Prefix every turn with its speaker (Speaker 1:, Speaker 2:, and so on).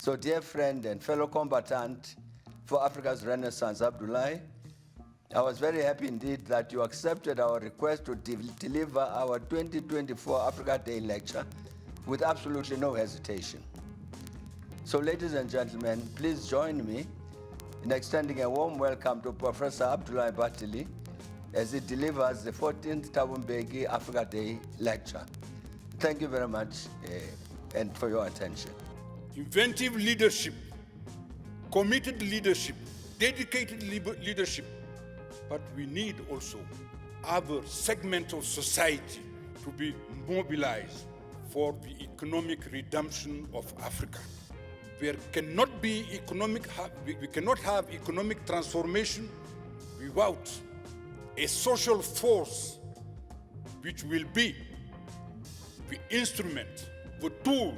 Speaker 1: So dear friend and fellow combatant for Africa's Renaissance, Abdullahi, I was very happy indeed that you accepted our request to deliver our 2024 Africa Day lecture with absolutely no hesitation. So ladies and gentlemen, please join me in extending a warm welcome to Professor Abdullahi Batili as he delivers the 14th Thabo Mbeki Africa Day lecture. Thank you very much and for your attention.
Speaker 2: Inventive leadership, committed leadership, dedicated leadership, but we need also other segments of society to be mobilized for the economic redemption of Africa. There cannot be we cannot have economic transformation without a social force which will be the instrument, the tool